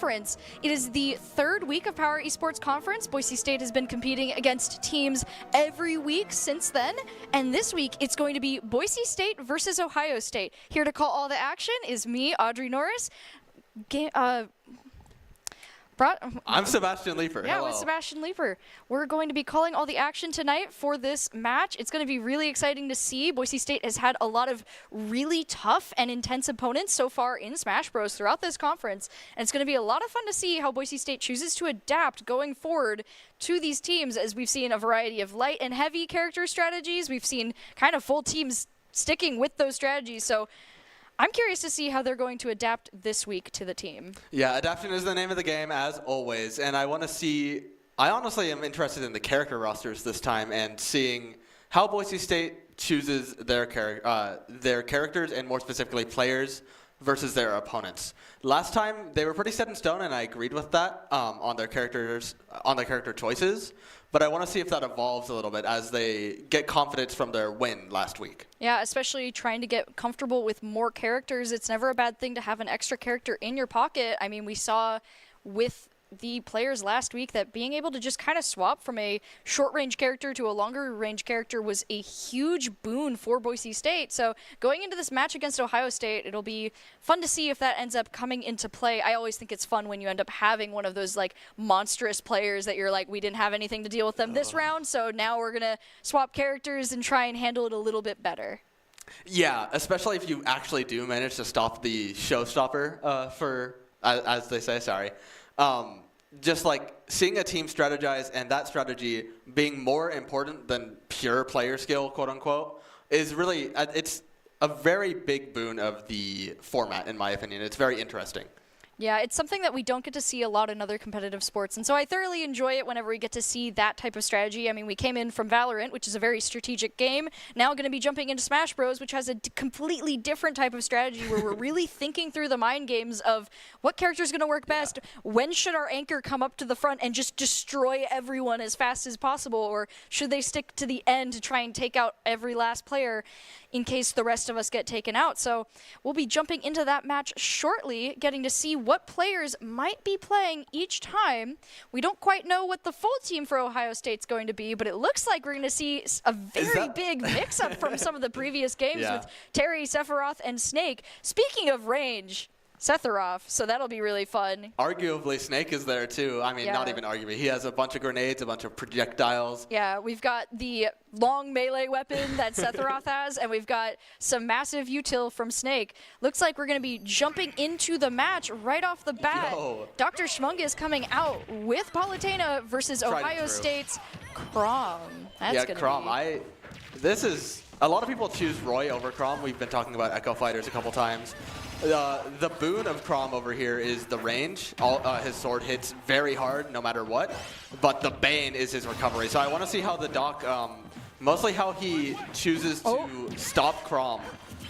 Conference. It is the third week of Power Esports Conference. Boise State has been competing against teams every week since then, and this week it's going to be Boise State versus Ohio State. Here to call all the action is me, Audrey Norris. I'm Sebastian Leeper. Yeah, Hello. with Sebastian Leeper. We're going to be calling all the action tonight for this match. It's going to be really exciting to see. Boise State has had a lot of really tough and intense opponents so far in Smash Bros. Throughout this conference, and it's going to be a lot of fun to see how Boise State chooses to adapt going forward to these teams, as we've seen a variety of light and heavy character strategies. We've seen kind of full teams sticking with those strategies, so I'm curious to see how they're going to adapt this week to the team. Yeah, adaptation is the name of the game, as always. And I want to see, I honestly am interested in the character rosters this time and seeing how Boise State chooses their characters, and more specifically players, versus their opponents. Last time, they were pretty set in stone, and I agreed with that on their character choices. But I want to see if that evolves a little bit as they get confidence from their win last week. Yeah, especially trying to get comfortable with more characters. It's never a bad thing to have an extra character in your pocket. I mean, we saw with the players last week that being able to just kind of swap from a short-range character to a longer-range character was a huge boon for Boise State. So going into this match against Ohio State, it'll be fun to see if that ends up coming into play. I always think it's fun when you end up having one of those like monstrous players that you're like, we didn't have anything to deal with them this round, so now we're going to swap characters and try and handle it a little bit better. Yeah, especially if you actually do manage to stop the showstopper as they say, sorry. Just like seeing a team strategize and that strategy being more important than pure player skill, quote unquote, is really, it's a very big boon of the format, in my opinion. It's very interesting. Yeah, it's something that we don't get to see a lot in other competitive sports, and so I thoroughly enjoy it whenever we get to see that type of strategy. I mean, we came in from Valorant, which is a very strategic game, now going to be jumping into Smash Bros., which has a completely different type of strategy where we're really thinking through the mind games of what character is going to work best, when should our anchor come up to the front and just destroy everyone as fast as possible, or should they stick to the end to try and take out every last player in case the rest of us get taken out. So we'll be jumping into that match shortly, getting to see what players might be playing each time. We don't quite know what the full team for Ohio State's going to be, but it looks like we're going to see a very big mix-up from some of the previous games with Terry, Sephiroth, and Snake. Speaking of range, Sephiroth, so that'll be really fun. Arguably, Snake is there too. I mean, not even arguably. He has a bunch of grenades, a bunch of projectiles. Yeah, we've got the long melee weapon that Sephiroth has, and we've got some massive util from Snake. Looks like we're going to be jumping into the match right off the bat. Dr. Schmungus coming out with Palutena versus Ohio State's Chrom. That's going Chrom. This is, a lot of people choose Roy over Chrom. We've been talking about Echo Fighters a couple times. The boon of Chrom over here is the range. His sword hits very hard no matter what, but the bane is his recovery. So I want to see how the doc, mostly how he chooses to stop Chrom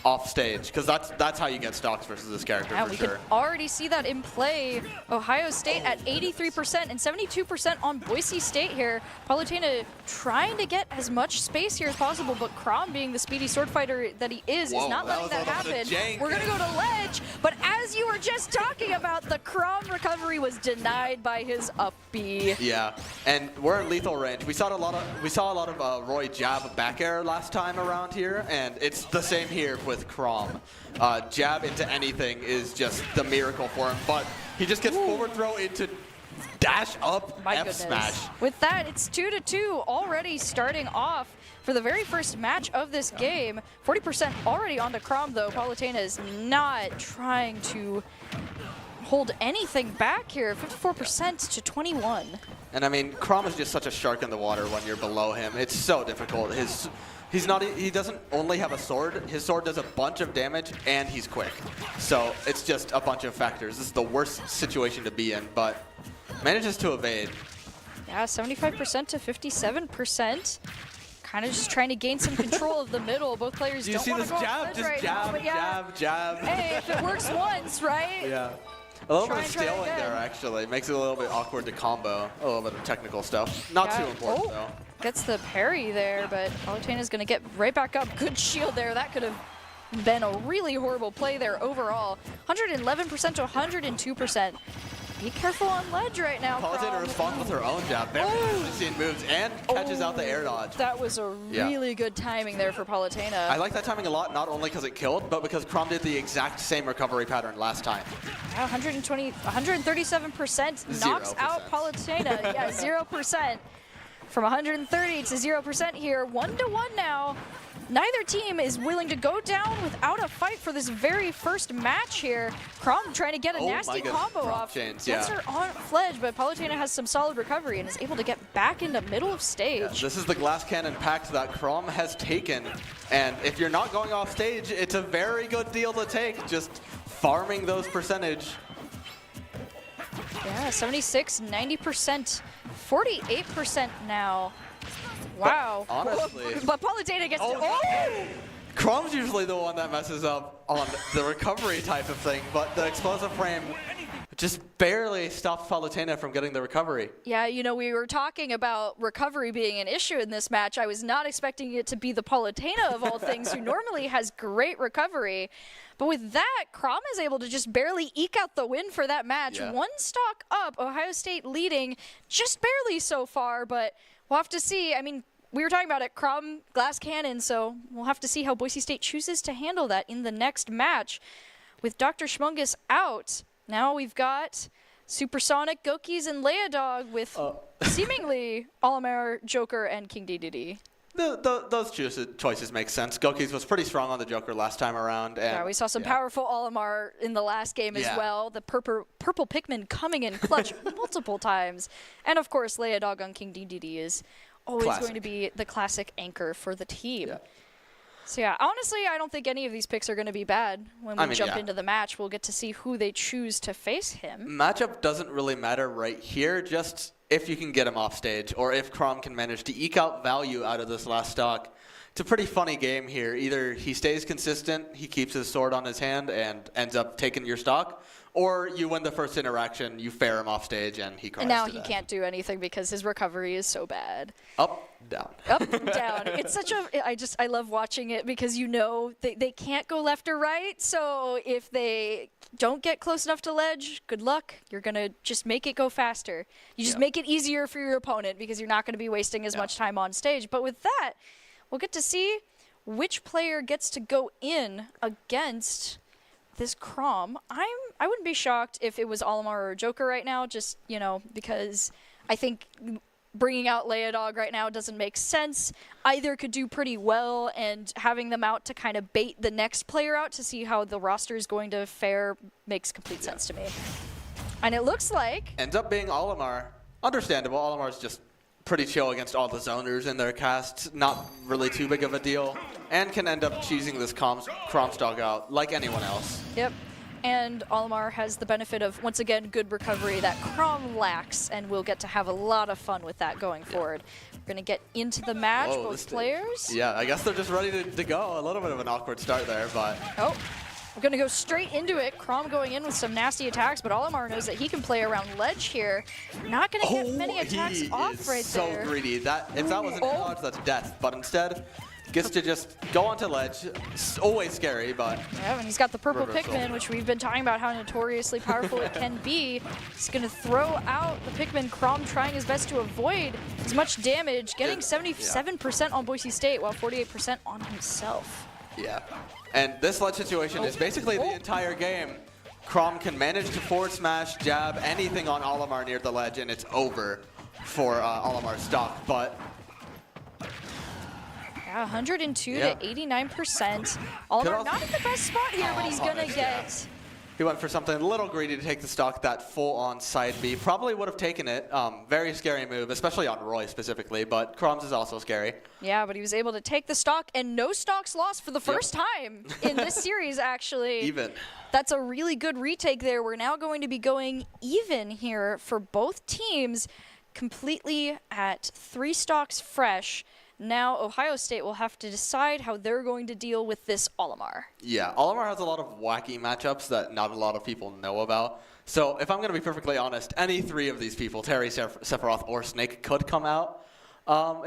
off stage, because that's how you get stocks versus this character for sure. We can already see that in play. Ohio State at 83% and 72% on Boise State here. Palutena trying to get as much space here as possible, but Chrom, being the speedy sword fighter that he is not letting that happen. We're going to go to ledge, but as you were just talking about, the Chrom recovery was denied by his up B. Yeah, and we're in lethal range. We saw a lot of Roy jab back air last time around here, and it's the same here with Chrom. Jab into anything is just the miracle for him, but he just gets forward throw into dash up F smash. With that, it's 2-2 already starting off for the very first match of this game. 40% already on to Chrom, though. Palutena is not trying to hold anything back here. 54% to 21. And I mean, Chrom is just such a shark in the water when you're below him. It's so difficult. He doesn't only have a sword. His sword does a bunch of damage, and he's quick. So it's just a bunch of factors. This is the worst situation to be in, but manages to evade. Yeah, 75% to 57%. Kind of just trying to gain some control of the middle. Both players don't want to go jab? Just right jab, now, but jab. Hey, if it works once, right? Yeah. A little bit of stealing there, actually. Makes it a little bit awkward to combo. A little bit of technical stuff. Not too important, though. Gets the parry there, but Palutena's going to get right back up. Good shield there. That could have been a really horrible play there overall. 111% to 102%. Be careful on ledge right now, Palutena responds with her own jab. Very interesting moves and catches out the air dodge. That was a really good timing there for Palutena. I like that timing a lot, not only because it killed, but because Chrom did the exact same recovery pattern last time. 137% knocks out Palutena. Yeah, 0%. From 130 to 0% here. 1-1 now. Neither team is willing to go down without a fight for this very first match here. Chrom trying to get a nasty combo off. Gets her on Fledge, but Palutena has some solid recovery and is able to get back into middle of stage. Yeah, this is the glass cannon pact that Chrom has taken. And if you're not going off stage, it's a very good deal to take. Just farming those percentage. Yeah, 76, 90%, 48% now. Wow. But honestly. But Palutena gets Chrom's usually the one that messes up on the recovery type of thing, but the explosive frame just barely stopped Palutena from getting the recovery. Yeah, you know, we were talking about recovery being an issue in this match. I was not expecting it to be the Palutena of all things, who normally has great recovery. But with that, Chrom is able to just barely eke out the win for that match. Yeah. One stock up, Ohio State leading just barely so far, but we'll have to see. I mean, we were talking about it, Chrom, glass cannon, so we'll have to see how Boise State chooses to handle that in the next match. With Dr. Schmungus out, now we've got Supersonic, Gokis, and Leodog with seemingly Olimar, Joker, and King DDD. Those choices make sense. Gokis was pretty strong on the Joker last time around. And yeah, we saw some powerful Olimar in the last game as well. The purple Pikmin coming in clutch multiple times. And of course, Leodog on King DDD is always going to be the classic anchor for the team. Yeah. So yeah, honestly, I don't think any of these picks are going to be bad. When we jump into the match, we'll get to see who they choose to face him. Matchup doesn't really matter right here, just if you can get him off stage, or if Chrom can manage to eke out value out of this last stock. It's a pretty funny game here. Either he stays consistent, he keeps his sword on his hand and ends up taking your stock, or you win the first interaction, you fair him off stage, and he cries. And now to he death. Can't do anything because his recovery is so bad. Up, down. Up, down. It's such a, I love watching it because you know they can't go left or right. So if they don't get close enough to ledge, good luck. You're going to just make it go faster. You just make it easier for your opponent because you're not going to be wasting as much time on stage. But with that, we'll get to see which player gets to go in against this Chrom. I wouldn't be shocked if it was Olimar or Joker right now, just, you know, because I think bringing out Leodog right now doesn't make sense. Either could do pretty well, and having them out to kind of bait the next player out to see how the roster is going to fare makes complete sense to me. And it looks like... Ends up being Olimar. Understandable. Olimar's just pretty chill against all the zoners in their cast. Not really too big of a deal. And can end up choosing this Chrom stock out like anyone else. Yep. And Olimar has the benefit of, once again, good recovery that Chrom lacks, and we'll get to have a lot of fun with that going forward. We're going to get into the match, both players. Yeah, I guess they're just ready to go. A little bit of an awkward start there, but... Oh, we're going to go straight into it. Chrom going in with some nasty attacks, but Olimar knows that he can play around ledge here. Not going to get many attacks off right there. So greedy. If that wasn't dodge, that's death. But instead... gets to just go onto ledge. It's always scary, but... Yeah, and he's got the purple Pikmin, which we've been talking about how notoriously powerful it can be. He's going to throw out the Pikmin. Chrom trying his best to avoid as much damage, getting 77% on Boise State, while 48% on himself. Yeah, and this ledge situation is basically the entire game. Chrom can manage to forward smash, jab, anything on Olimar near the ledge, and it's over for Olimar's stock, but... Yeah, 102 to 89%. Olimar not in the best spot here, but he's going to get... He went for something a little greedy to take the stock, that full-on side B. Probably would have taken it. Very scary move, especially on Roy specifically, but Chrom's is also scary. Yeah, but he was able to take the stock, and no stocks lost for the first time in this series, actually. Even. That's a really good retake there. We're now going to be going even here for both teams, completely at 3 stocks fresh. Now Ohio State will have to decide how they're going to deal with this Olimar. Yeah, Olimar has a lot of wacky matchups that not a lot of people know about. So if I'm going to be perfectly honest, any 3 of these people, Terry, Sephiroth, or Snake, could come out.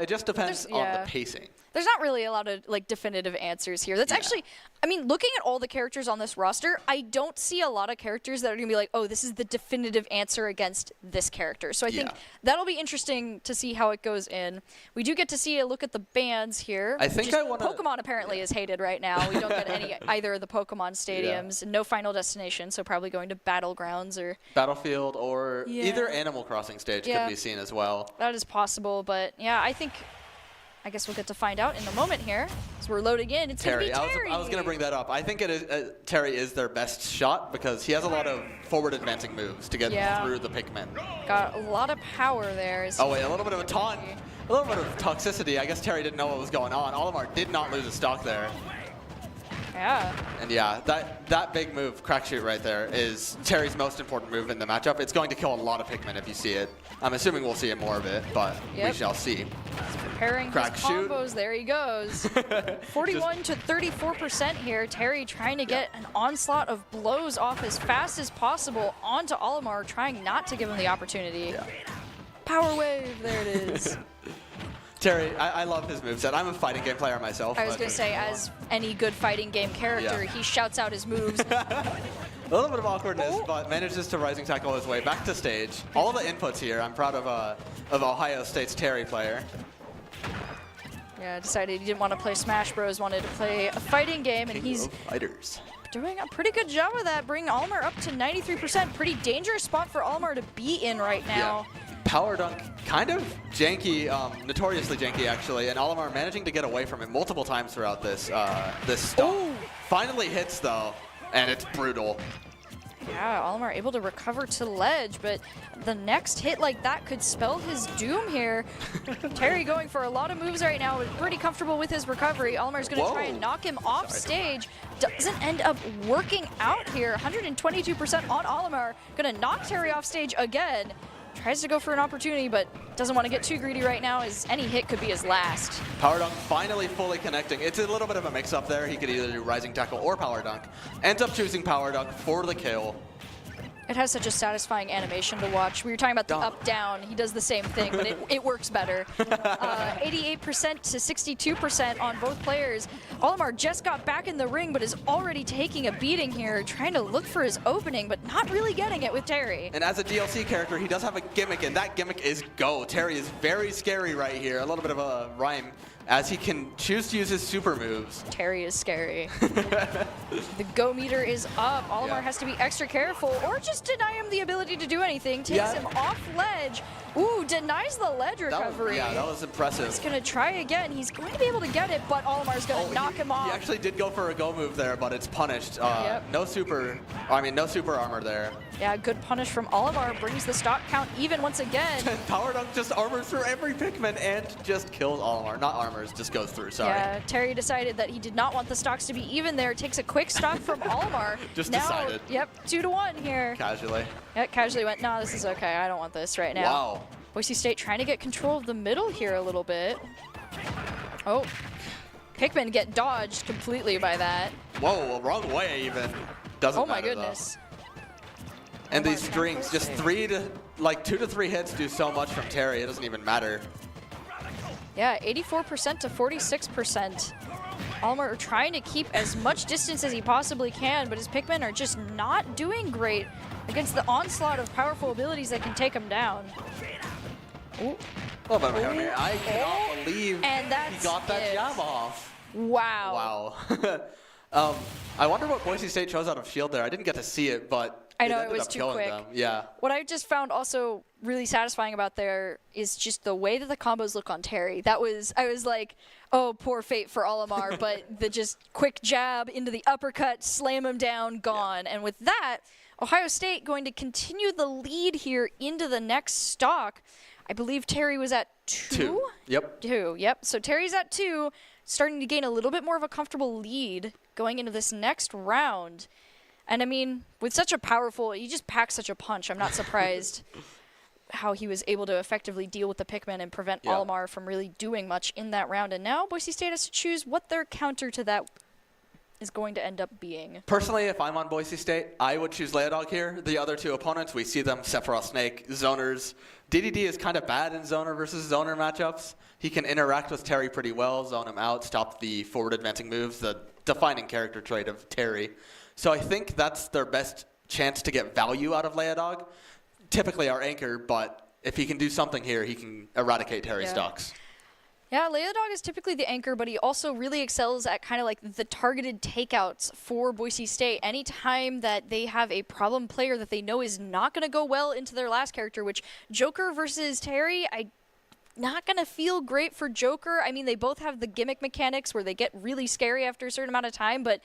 It just depends on the pacing. There's not really a lot of like definitive answers here. That's actually, I mean, looking at all the characters on this roster, I don't see a lot of characters that are going to be like, oh, this is the definitive answer against this character. So I think that'll be interesting to see how it goes in. We do get to see a look at the bans here. I think I want to... Pokemon apparently is hated right now. We don't get any either of the Pokemon stadiums. No Final Destination, so probably going to Battlegrounds or... Battlefield or either Animal Crossing stage could be seen as well. That is possible, but yeah, I guess we'll get to find out in a moment here. So we're loading in. It's Terry. I was going to bring that up. I think it is, Terry is their best shot because he has a lot of forward advancing moves to get through the Pikmin. Got a lot of power there. Oh, wait, a little bit of a taunt. A little bit of toxicity. I guess Terry didn't know what was going on. Olimar did not lose a stock there. Yeah. And yeah, that big move, Crack Shoot right there, is Terry's most important move in the matchup. It's going to kill a lot of Pikmin if you see it. I'm assuming we'll see more of it, but we shall see. He's preparing Crack his Shoot. combos. There he goes. 41 to 34% here. Terry trying to get an onslaught of blows off as fast as possible onto Olimar, trying not to give him the opportunity. Power Wave, there it is. Terry, I love his moveset. I'm a fighting game player myself. I was going to say, as any good fighting game character, he shouts out his moves. A little bit of awkwardness, but manages to rising tackle his way back to stage. All the inputs here. I'm proud of Ohio State's Terry player. Yeah, decided he didn't want to play Smash Bros, wanted to play a fighting game, and he's doing a pretty good job of that, bringing Olimar up to 93%. Pretty dangerous spot for Olimar to be in right now. Power dunk, kind of janky, notoriously janky actually, and Olimar managing to get away from it multiple times throughout this stop. Finally hits though, and it's brutal. Yeah, Olimar able to recover to ledge, but the next hit like that could spell his doom here. Terry going for a lot of moves right now, pretty comfortable with his recovery. Olimar's going to try and knock him off stage. Doesn't end up working out here. 122% on Olimar. Going to knock Terry off stage again. Tries to go for an opportunity, but doesn't want to get too greedy right now, as any hit could be his last. Power dunk finally fully connecting. It's a little bit of a mix-up there. He could either do rising tackle or power dunk. Ends up choosing power dunk for the kill. It has such a satisfying animation to watch. We were talking about the up-down. He does the same thing, but it works better. 88% to 62% on both players. Olimar just got back in the ring, but is already taking a beating here, trying to look for his opening, but not really getting it with Terry. And as a DLC character, he does have a gimmick, and that gimmick is Go. Terry is very scary right here. A little bit of a rhyme, as he can choose to use his super moves. Terry is scary. The Go meter is up. Olimar has to be extra careful, or just deny him the ability to do anything. Takes him off ledge. Ooh, denies the ledge recovery. That was impressive. He's going to try again. He's going to be able to get it, but Olimar's going to knock him off. He actually did go for a Go move there, but it's punished. No super armor there. Yeah, good punish from Olimar. Brings the stock count even once again. Power dunk just armors through every Pikmin and just kills Olimar. Not armors, just goes through, sorry. Yeah, Terry decided that he did not want the stocks to be even there. Takes a quick stock from Olimar. Decided. Yep, 2-1 here. Casually. Yeah, casually went, no, this is okay. I don't want this right now. Wow. Boise State trying to get control of the middle here a little bit. Oh, Pikmin get dodged completely by that. Whoa, wrong way even. Doesn't matter, oh my goodness. And these strings, just 2 to 3 hits do so much from Terry. It doesn't even matter. Yeah, 84% to 46%. Olimar trying to keep as much distance as he possibly can, but his Pikmin are just not doing great against the onslaught of powerful abilities that can take him down. Ooh. I cannot believe he got that jab off. Wow. Wow. I wonder what Boise State chose out of shield there. I didn't get to see it, but I know it was too quick. Yeah. What I just found also really satisfying about there is just the way that the combos look on Terry. I was like, oh, poor fate for Olimar, but the just quick jab into the uppercut, slam him down, gone. And with that, Ohio State going to continue the lead here into the next stock. I believe Terry was at 2? Yep. 2, yep. So Terry's at 2, starting to gain a little bit more of a comfortable lead going into this next round. And I mean, with such a powerful, he just packs such a punch. I'm not surprised how he was able to effectively deal with the Pikmin and prevent Olimar from really doing much in that round. And now Boise State has to choose what their counter to that is going to end up being. Personally, if I'm on Boise State, I would choose Leodog here. The other two opponents, we see them, Sephiroth, Snake, zoners. DDD is kind of bad in zoner versus zoner matchups. He can interact with Terry pretty well, zone him out, stop the forward advancing moves, the defining character trait of Terry. So I think that's their best chance to get value out of Leodog. Typically our anchor, but if he can do something here, he can eradicate Terry's stocks. Yeah, Leodog is typically the anchor, but he also really excels at kind of like the targeted takeouts for Boise State. Anytime that they have a problem player that they know is not going to go well into their last character, which Joker versus Terry, not going to feel great for Joker. I mean, they both have the gimmick mechanics where they get really scary after a certain amount of time, but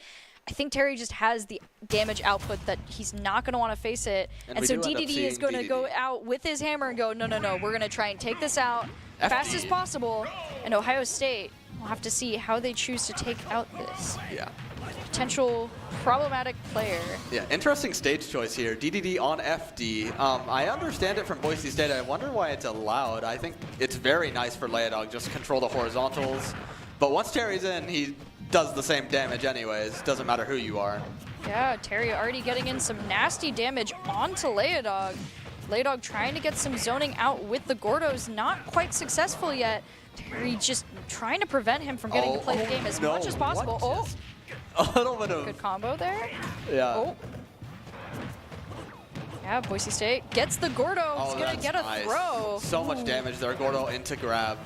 I think Terry just has the damage output that he's not going to want to face it. And so DDD is going to go out with his hammer and go, no, we're going to try and take this out fast as possible. And Ohio State will have to see how they choose to take out this potential problematic player. Yeah, interesting stage choice here. DDD on FD. I understand it from Boise State. I wonder why it's allowed. I think it's very nice for Leodog, just control the horizontals. But once Terry's in, he does the same damage anyways. Doesn't matter who you are. Yeah, Terry already getting in some nasty damage onto Leodog. Leodog trying to get some zoning out with the Gordos, not quite successful yet. Terry just trying to prevent him from getting to play the game as much as possible. A little bit of... Good combo there. Yeah. Yeah, Boise State gets the Gordo. He's going to get a throw. So much damage there. Gordo into grab.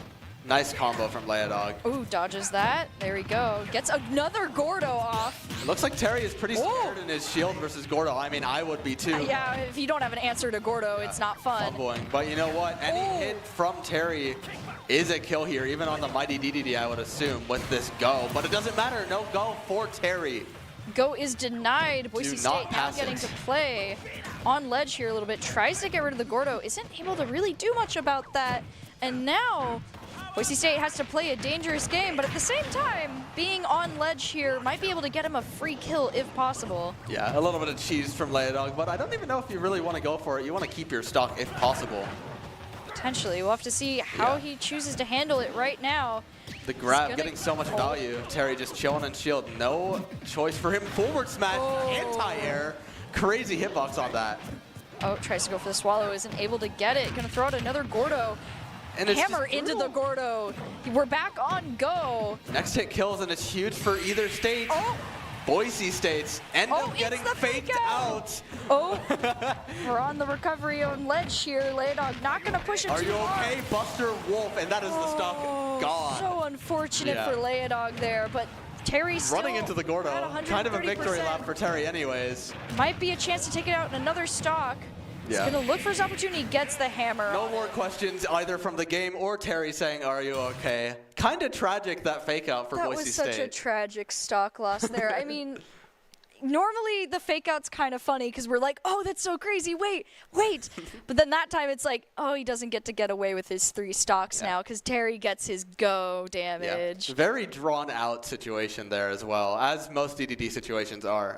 Nice combo from Leodog. Ooh, dodges that. There we go. Gets another Gordo off. It looks like Terry is pretty scared in his shield versus Gordo. I mean, I would be too. Yeah, if you don't have an answer to Gordo, it's not fun. Fumbling. But you know what? Any hit from Terry is a kill here, even on the mighty DDD, I would assume, with this go. But it doesn't matter. No go for Terry. Go is denied. Boise State now getting to play on ledge here a little bit. Tries to get rid of the Gordo. Isn't able to really do much about that. And now Boise State has to play a dangerous game, but at the same time, being on ledge here might be able to get him a free kill if possible. Yeah, a little bit of cheese from Leodog, but I don't even know if you really want to go for it. You want to keep your stock if possible. Potentially. We'll have to see how he chooses to handle it right now. The grab getting so much value. Terry just chilling and shield. No choice for him. Forward smash, anti-air. Crazy hitbox on that. Oh, tries to go for the swallow. Isn't able to get it. Gonna throw out another Gordo. And hammer into the Gordo. We're back on go. Next hit kills, and it's huge for either state. Boise State's end up getting faked out. We're on the recovery on ledge here. Leodog not going to push it too hard. Are you okay, Buster Wolf? And that is the stock gone. So unfortunate for Leodog there, but Terry's still running into the Gordo. Kind of a victory lap for Terry anyways. Might be a chance to take it out in another stock. He's going to look for his opportunity, gets the hammer. No more questions either from the game or Terry saying, are you okay? Kind of tragic, that fake out for Boise State. That was such a tragic stock loss there. I mean, normally the fake out's kind of funny because we're like, oh, that's so crazy. Wait. But then that time it's like, oh, he doesn't get away with his 3 stocks now because Terry gets his go damage. Yeah. Very drawn out situation there as well, as most DDD situations are.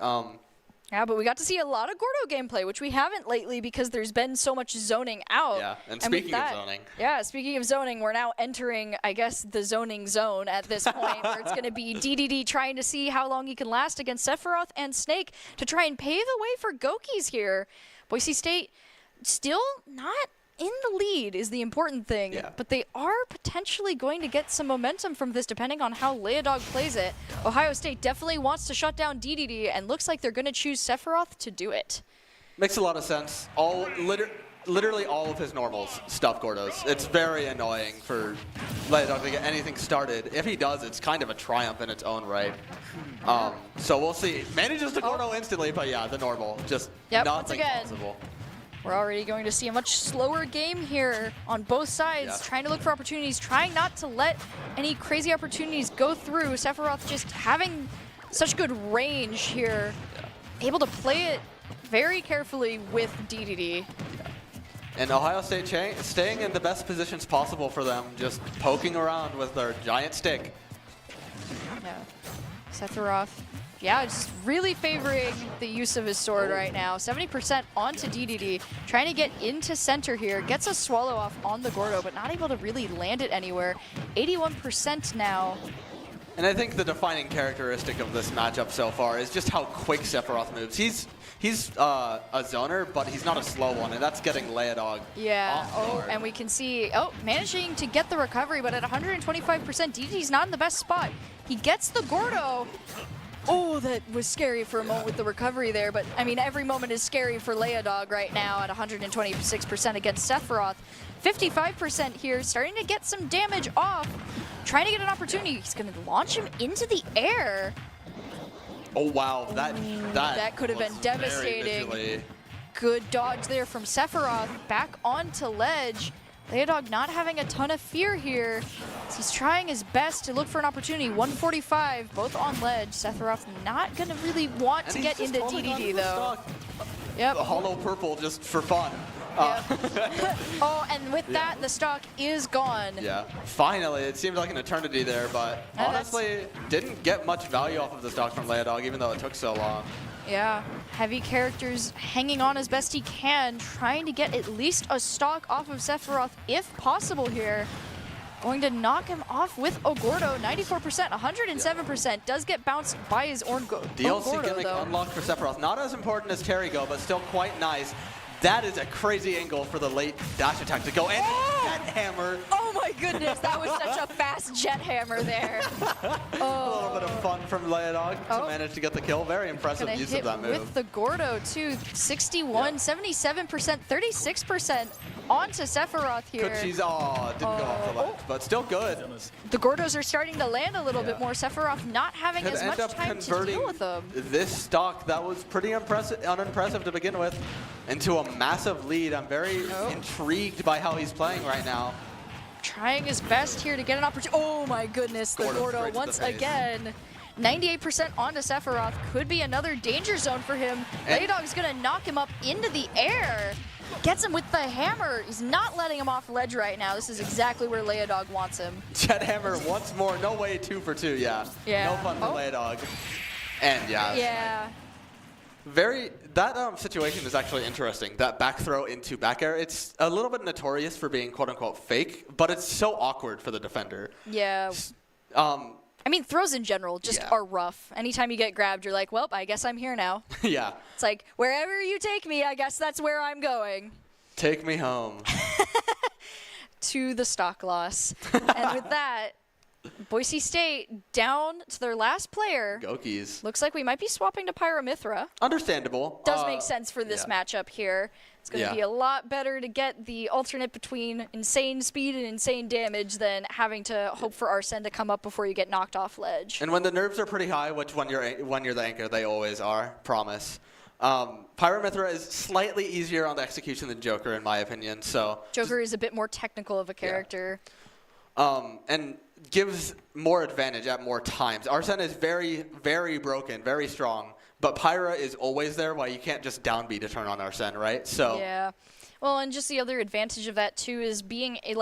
Yeah, but we got to see a lot of Gordo gameplay, which we haven't lately because there's been so much zoning out. Yeah, and speaking of zoning. Yeah, speaking of zoning, we're now entering, I guess, the zoning zone at this point, where it's going to be DDD trying to see how long he can last against Sephiroth and Snake to try and pave the way for Gokis here. Boise State still not in the lead is the important thing, but they are potentially going to get some momentum from this depending on how Leodog plays it. Ohio State definitely wants to shut down DDD and looks like they're going to choose Sephiroth to do it. Makes a lot of sense. Literally all of his normals stuff Gordos. It's very annoying for Leodog to get anything started. If he does, it's kind of a triumph in its own right. So we'll see. Manages to Gordo instantly, but yeah, the normal. Just nothing possible. We're already going to see a much slower game here on both sides, trying to look for opportunities, trying not to let any crazy opportunities go through. Sephiroth just having such good range here, able to play it very carefully with DDD. And Ohio State staying in the best positions possible for them, just poking around with their giant stick. Yeah, Sephiroth. Yeah, just really favoring the use of his sword right now. 70% onto DDD, trying to get into center here. Gets a swallow off on the Gordo, but not able to really land it anywhere. 81% now And I think the defining characteristic of this matchup so far is just how quick Sephiroth moves. He's a zoner, but he's not a slow one, and that's getting Leodog Yeah. off guard. And we can see, managing to get the recovery, but at 125%, DD's not in the best spot. He gets the Gordo. Oh, that was scary for a moment with the recovery there, but I mean, every moment is scary for Leodog right now at 126% against Sephiroth. 55% here, starting to get some damage off. Trying to get an opportunity. He's going to launch him into the air. Oh, wow. That could have been devastating. Good dodge there from Sephiroth. Back onto ledge. Leodog not having a ton of fear here. He's trying his best to look for an opportunity. 145, both on ledge. Sephiroth not going to really want to get into DDD, though. Yep. The hollow purple just for fun. Oh, and with that, the stock is gone. Yeah, finally. It seemed like an eternity there, but honestly, didn't get much value off of the stock from Leodog, even though it took so long. Yeah, heavy characters hanging on as best he can, trying to get at least a stock off of Sephiroth if possible here. Going to knock him off with Ogordo, 94%, 107%. Does get bounced by his DLC gimmick though. unlocked for Sephiroth. Not as important as Terrigo, but still quite nice. That is a crazy angle for the late dash attack to go, and that hammer. Oh my goodness, that was such a fast jet hammer there. A little bit of fun from Leodog to manage to get the kill. Very impressive use of that move. With the Gordo too, 61, 77%, 36% onto Sephiroth here. Didn't go off the ledge, but still good. The Gordos are starting to land a little bit more. Sephiroth not having as much time to deal with them. This stock that was pretty unimpressive to begin with into a massive lead. I'm very intrigued by how he's playing right now. Trying his best here to get an opportunity. Oh my goodness, the Gordo once again. 98% onto Sephiroth. Could be another danger zone for him. Leodog's going to knock him up into the air. Gets him with the hammer. He's not letting him off ledge right now. This is exactly where Leodog wants him. Jet hammer once more. No way, 2 for 2. Yeah. No fun for Leodog. And yeah. That situation is actually interesting. That back throw into back air. It's a little bit notorious for being quote unquote fake, but it's so awkward for the defender. Yeah. I mean, throws in general just are rough. Anytime you get grabbed, you're like, well, I guess I'm here now. Yeah. It's like, wherever you take me, I guess that's where I'm going. Take me home. To the stock loss. And with that, Boise State down to their last player. Gokies. Looks like we might be swapping to Pyramithra. Understandable. Does make sense for this matchup here. It's going to be a lot better to get the alternate between insane speed and insane damage than having to hope for Arsene to come up before you get knocked off ledge. And when the nerves are pretty high, which when you're the anchor, they always are, promise. Pyramithra is slightly easier on the execution than Joker, in my opinion. So Joker is a bit more technical of a character. And gives more advantage at more times. Arsene is very, very broken, very strong. But Pyra is always there, while you can't just downbeat to turn on Arsene, right? So yeah. Well, and just the other advantage of that, too, is being a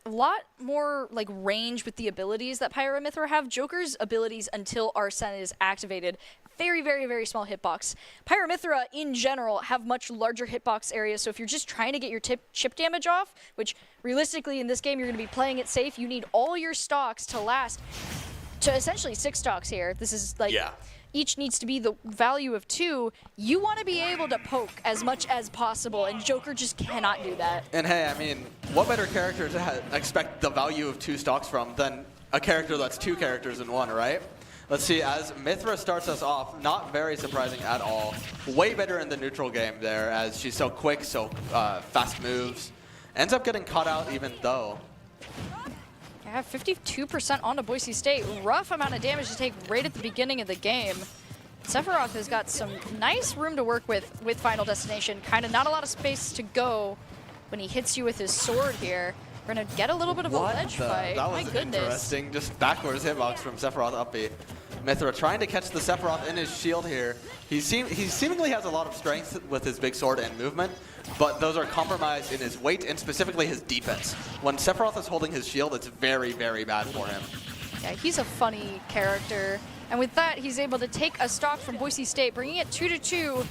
lot more range with the abilities that Pyramithra have. Joker's abilities until Arsene is activated, very, very, very small hitbox. Pyramithra, in general, have much larger hitbox areas, so if you're just trying to get your chip damage off, which realistically in this game you're going to be playing it safe, you need all your stocks to last to essentially 6 stocks here. This is each needs to be the value of 2. You want to be able to poke as much as possible, and Joker just cannot do that. And hey, I mean, what better character to expect the value of 2 stocks from than a character that's 2 characters in one, right? Let's see, as Mithra starts us off, not very surprising at all. Way better in the neutral game there, as she's so quick, so fast moves. Ends up getting caught out even though. Yeah, 52% onto Boise State. Rough amount of damage to take right at the beginning of the game. Sephiroth has got some nice room to work with Final Destination. Kind of not a lot of space to go when he hits you with his sword here. We're going to get a little bit of a ledge fight. That was interesting. Just backwards hitbox from Sephiroth upbeat. Mithra trying to catch the Sephiroth in his shield here. He seemingly has a lot of strength with his big sword and movement, but those are compromised in his weight and specifically his defense. When Sephiroth is holding his shield, it's very, very bad for him. Yeah, he's a funny character. And with that, he's able to take a stock from Boise State, bringing it 2-2.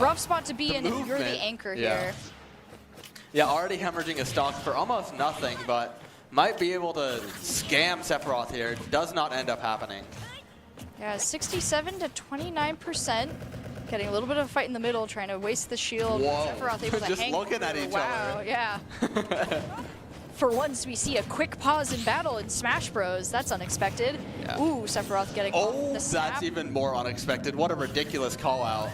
Rough spot to be in if you're the anchor here. Yeah, already hemorrhaging a stock for almost nothing, but might be able to scam Sephiroth here. Does not end up happening. Yeah, 67 to 29%. Getting a little bit of a fight in the middle, trying to waste the shield. Whoa. Sephiroth able to Just hang looking through. at each wow, other. Yeah. For once, we see a quick pause in battle in Smash Bros. That's unexpected. Yeah. Ooh, Sephiroth getting off the snap. That's even more unexpected. What a ridiculous call out.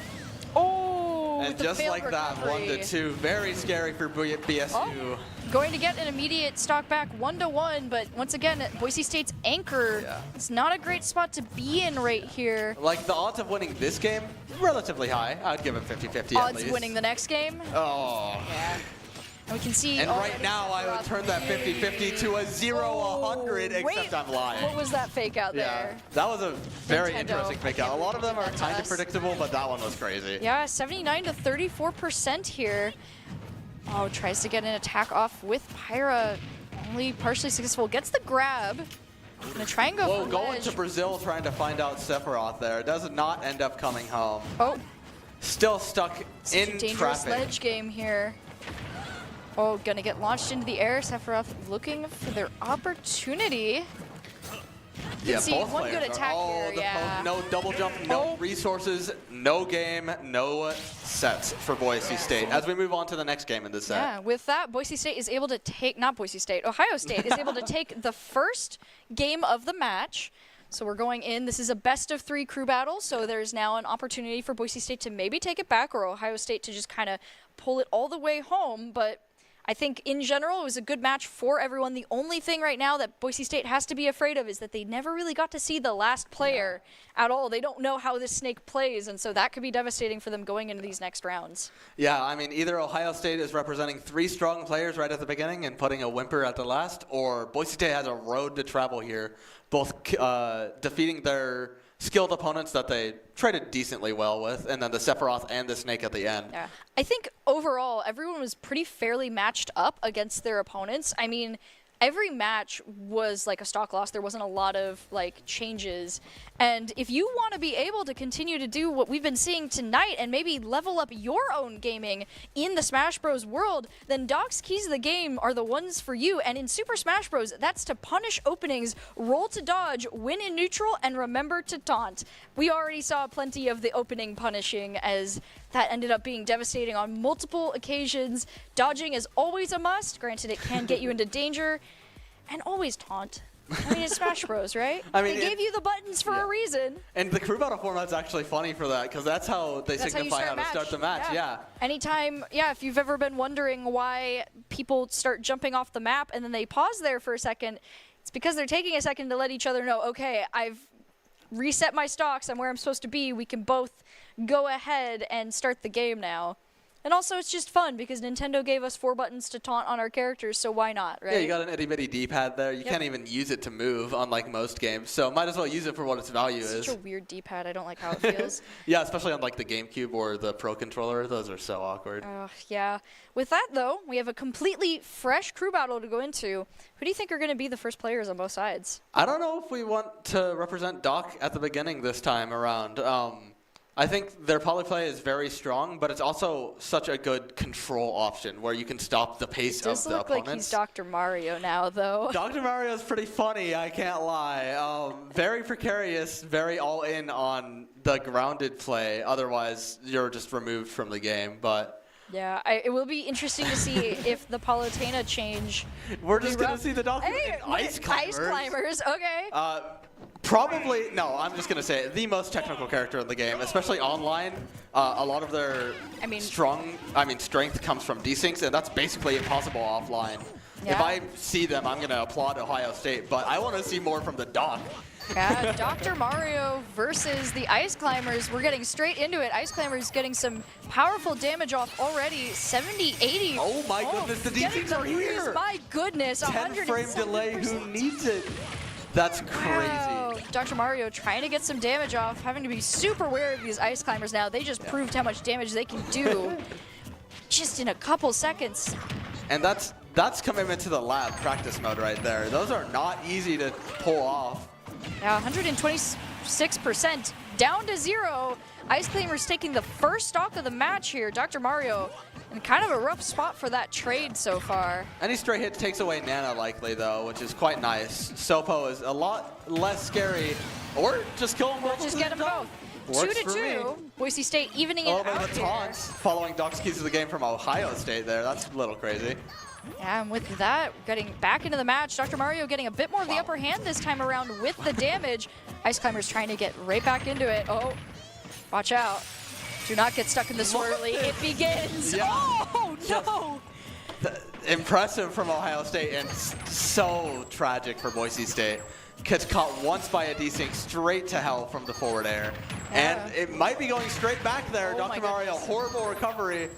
Oh, And with the just failed like that, recovery. 1-2. Very scary for BSU. Oh, going to get an immediate stock back 1-1, but once again, Boise State's anchor. Yeah. It's not a great spot to be in right here. Like, the odds of winning this game, relatively high. I'd give it 50-50 at least. Odds of winning the next game. Oh. Yeah. And we can see. And right already now, I would turn that 50-50 to a 0-100, except wait, I'm lying. What was that fake out Yeah, there? that was a very Nintendo. interesting fake out. A lot of them are kind of predictable, but that one was crazy. Yeah, 79 to 34% here. Oh, tries to get an attack off with Pyra. Only partially successful. Gets the grab. Gonna try and go Whoa, for going ledge. to Brazil trying to find out Sephiroth there. Does not end up coming home. Oh, Still stuck such in a dangerous traffic. ledge game here. Oh, gonna get launched into the air. Sephiroth looking for their opportunity. Yeah, see both one players good are- attack here, the yeah. no double jump, no Oh. resources, no game, no sets for Boise State. As we move on to the next game in this set. Yeah, with that, Boise State is able to take, not Boise State, Ohio State is able to take the first game of the match. So we're going in. This is a best of 3 crew battle, so there's now an opportunity for Boise State to maybe take it back or Ohio State to just kind of pull it all the way home. But I think in general it was a good match for everyone. The only thing right now that Boise State has to be afraid of is that they never really got to see the last player at all. They don't know how this snake plays, and so that could be devastating for them going into these next rounds. Yeah, I mean, either Ohio State is representing 3 strong players right at the beginning and putting a whimper at the last, or Boise State has a road to travel here, both defeating their skilled opponents that they traded decently well with, and then the Sephiroth and the Snake at the end. Yeah. I think overall, everyone was pretty fairly matched up against their opponents. I mean, every match was like a stock loss. There wasn't a lot of like changes. And if you want to be able to continue to do what we've been seeing tonight and maybe level up your own gaming in the Smash Bros. World, then Doc's keys of the game are the ones for you. And in Super Smash Bros., that's to punish openings, roll to dodge, win in neutral, and remember to taunt. We already saw plenty of the opening punishing as that ended up being devastating on multiple occasions. Dodging is always a must. Granted, it can get you into danger. And always taunt. I mean, it's Smash Bros, right? I mean, they gave you the buttons for a reason. And the crew battle format's actually funny for that, because that's how they That's signify how to start the match. Yeah. Anytime, if you've ever been wondering why people start jumping off the map and then they pause there for a second, it's because they're taking a second to let each other know, okay, I've reset my stocks, I'm where I'm supposed to be, we can both go ahead and start the game now. And also, it's just fun because Nintendo gave us 4 buttons to taunt on our characters, so why not, right? Yeah, you got an itty-bitty D-pad there. You Yep. can't even use it to move, unlike most games. So might as well use it for what its value is. Such a weird D-pad. I don't like how it feels. Yeah, especially on like the GameCube or the Pro Controller. Those are so awkward. Yeah. With that, though, we have a completely fresh crew battle to go into. Who do you think are going to be the first players on both sides? I don't know if we want to represent Doc at the beginning this time around. I think their polyplay is very strong, but it's also such a good control option where you can stop the pace Does of the look opponents. like he's Dr. Mario now, though. Dr. Mario's pretty funny, I can't lie. Very precarious, very all in on the grounded play. Otherwise, you're just removed from the game. But Yeah, it will be interesting to see if the Palutena change. we're just going to see the Doc Hey, in Ice Climbers. Ice climbers, okay. Probably, no, I'm just going to say it, the most technical character in the game, especially online. A lot of their strength comes from desyncs, and that's basically impossible offline. Yeah. If I see them, I'm going to applaud Ohio State, but I want to see more from the Doc. Yeah, Dr. Mario versus the Ice Climbers. We're getting straight into it. Ice Climbers getting some powerful damage off already. 70, 80. Oh my goodness, the getting DCs are freeze. here. My goodness, 10 frame delay, who needs it? That's crazy. Wow. Dr. Mario trying to get some damage off, having to be super wary of these Ice Climbers now. They just proved how much damage they can do just in a couple seconds. And that's commitment to the lab practice mode right there. Those are not easy to pull off. Now 126% down to 0. Ice Climbers taking the first stock of the match here. Dr. Mario And kind of a rough spot for that trade so far. Any stray hit takes away Nana likely though, which is quite nice. Sopo is a lot less scary, or just kill them both. Just get them both. Works 2-2. Boise State evening a it little bit out of a here. taunt following Doc's keys to the game from Ohio State there. That's a little crazy. Yeah, and with that, getting back into the match, Dr. Mario getting a bit more of the upper hand this time around with the damage. Ice Climbers trying to get right back into it. Oh, watch out. Do not get stuck in the swirly. It begins. Yeah. Oh, no. Impressive from Ohio State and so tragic for Boise State. Gets caught once by a desync straight to hell from the forward air. Yeah. And it might be going straight back there. Oh Dr. my Mario, goodness. horrible recovery.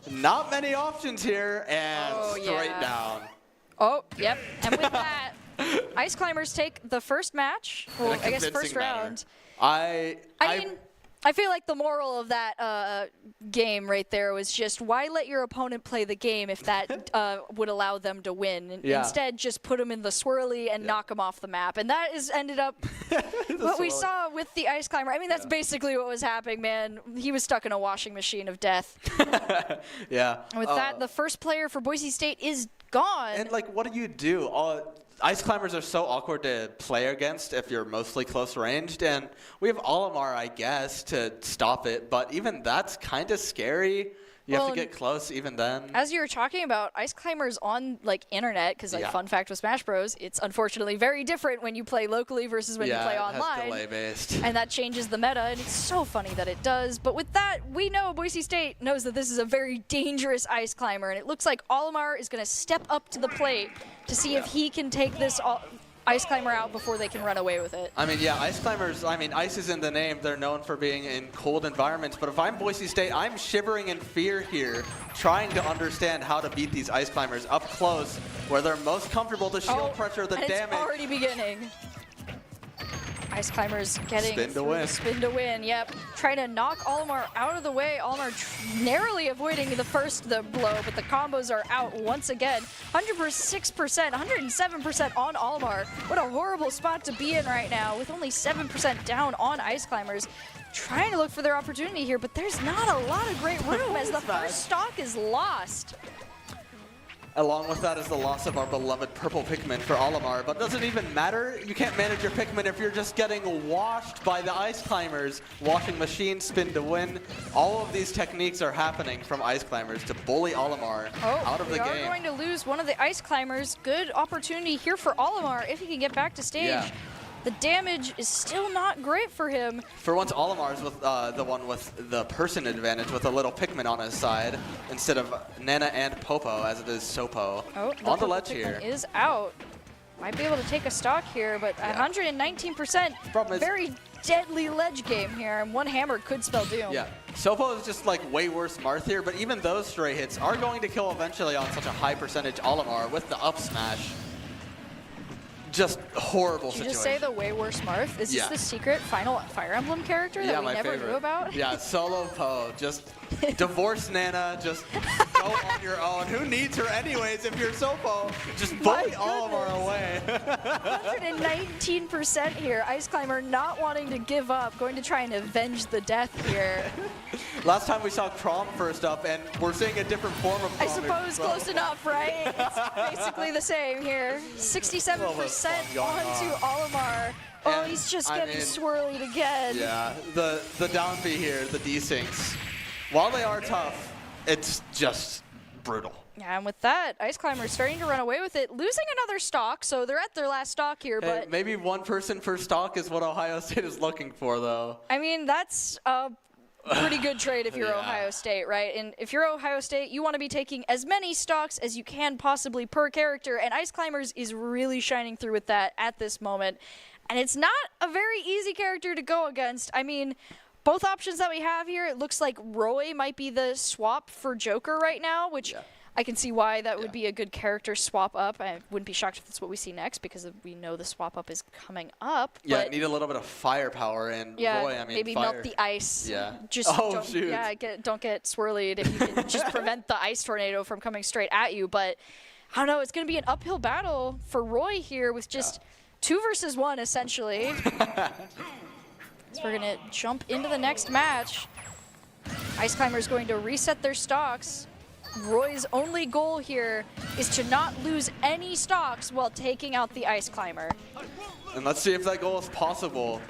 Not many options here, and Oh, straight yeah. down. Oh, yep. And with that, Ice Climbers take the first match. Well, In a I guess first convincing manner. round. I mean, I feel like the moral of that game right there was just why let your opponent play the game if that would allow them to win. Yeah. Instead, just put them in the swirly and knock them off the map. And that is ended up what we swirly. saw with the Ice Climber. I mean, that's basically what was happening, man. He was stuck in a washing machine of death. yeah. And with that, the first player for Boise State is gone. And like, what do you do? Ice Climbers are so awkward to play against if you're mostly close ranged, and we have Olimar, I guess, to stop it, but even that's kind of scary. You have to get close even then. As you were talking about, Ice Climbers on like internet, because like fun fact with Smash Bros, it's unfortunately very different when you play locally versus when you play online. Yeah, it has delay based. And that changes the meta, and it's so funny that it does. But with that, we know Boise State knows that this is a very dangerous Ice Climber, and it looks like Olimar is going to step up to the plate to see if he can take this Ice Climber out before they can run away with it. I mean, yeah, Ice Climbers, I mean, ice is in the name. They're known for being in cold environments. But if I'm Boise State, I'm shivering in fear here, trying to understand how to beat these Ice Climbers up close, where they're most comfortable to shield pressure the and damage. It's already beginning. Ice Climbers getting Spin to win. Spin to win, yep. Trying to knock Olimar out of the way. Olimar narrowly avoiding the blow, but the combos are out once again. 106%, 107% on Olimar. What a horrible spot to be in right now with only 7% down on Ice Climbers. Trying to look for their opportunity here, but there's not a lot of great room as the first stock is lost. Along with that is the loss of our beloved purple Pikmin for Olimar, but doesn't even matter. You can't manage your Pikmin if you're just getting washed by the Ice Climbers. Washing machine, spin to win. All of these techniques are happening from Ice Climbers to bully Olimar out of the game. We are going to lose one of the Ice Climbers. Good opportunity here for Olimar if he can get back to stage. Yeah. The damage is still not great for him. For once, Olimar's with the one with the person advantage with a little Pikmin on his side instead of Nana and Popo, as it is Sopo. Oh, on the ledge Pikmin here. is out. Might be able to take a stock here, but 119%. Problem is, very deadly ledge game here, and one hammer could spell doom. yeah, Sopo is just like way worse Marth here, but even those stray hits are going to kill eventually on such a high percentage Olimar with the up smash. Just horrible Did you situation. just say the way worse Marth? Is this the secret final Fire Emblem character that we never knew about? Yeah, Solo Po. Just divorce Nana. Just go on your own. Who needs her anyways if you're Sopo? Just bully Olimar away. 119% here. Ice Climber not wanting to give up, going to try and avenge the death here. Last time we saw Crom first up, and we're seeing a different form of Crom. I suppose close enough, right? It's basically the same here. 67% onto Olimar. Oh, he's just getting swirlied again. Yeah, the down B here, the desyncs, while they are tough, it's just brutal. Yeah, and with that, Ice Climber starting to run away with it, losing another stock, so they're at their last stock here, but... maybe one person per stock is what Ohio State is looking for, though. I mean, that's a pretty good trade if you're Ohio State, right? And if you're Ohio State, you want to be taking as many stocks as you can possibly per character, and Ice Climbers is really shining through with that at this moment. And it's not a very easy character to go against. I mean, both options that we have here, it looks like Roy might be the swap for Joker right now, which I can see why that would be a good character swap up. I wouldn't be shocked if that's what we see next because we know the swap up is coming up. Yeah, but need a little bit of firepower, and Roy, I mean, maybe melt the ice. Yeah. Just don't get swirlied if you can just prevent the ice tornado from coming straight at you. But I don't know, it's going to be an uphill battle for Roy here with just 2 versus 1 essentially. So we're going to jump into the next match. Ice Climber is going to reset their stocks. Roy's only goal here is to not lose any stocks while taking out the Ice Climber. And let's see if that goal is possible.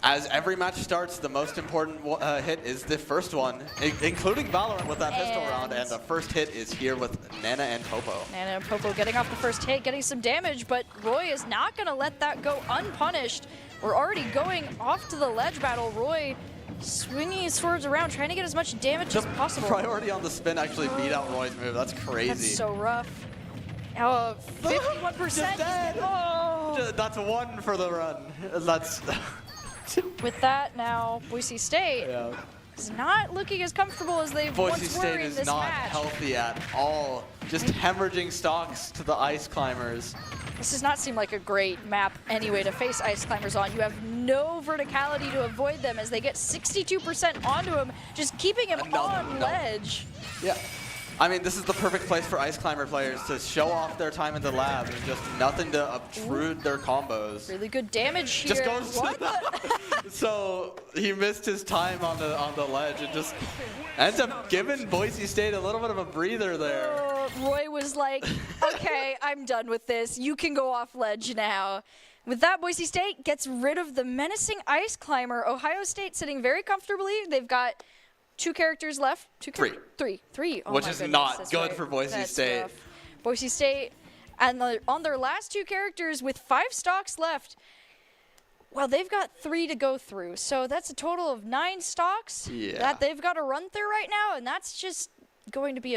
As every match starts, the most important hit is the first one, including Valorant with that pistol round, and the first hit is here with Nana and Popo. Nana and Popo getting off the first hit, getting some damage, but Roy is not going to let that go unpunished. We're already going off to the ledge battle. Roy swinging his swords around, trying to get as much damage as possible. Priority on the spin actually beat out Roy's move. That's crazy. That's so rough. 51%. That's one for the run. That's... With that, now Boise State is not looking as comfortable as they once were in this match. Boise State is not healthy at all. Just hemorrhaging stocks to the Ice Climbers. This does not seem like a great map anyway to face Ice Climbers on. You have no verticality to avoid them as they get 62% onto him, just keeping him on ledge. Yeah. I mean, this is the perfect place for Ice Climber players to show off their time in the lab and just nothing to obtrude their combos. Really good damage here. Just goes So he missed his time on the ledge and just ends up giving Boise State a little bit of a breather there. Roy was like, okay, I'm done with this. You can go off ledge now. With that, Boise State gets rid of the menacing Ice Climber. Ohio State sitting very comfortably. They've got 2 characters left. Three. Oh, which is goodness, not good right. for Boise State. Rough. Boise State, and on their last 2 characters with 5 stocks left, well, they've got 3 to go through. So that's a total of 9 stocks that they've got to run through right now, and that's just going to be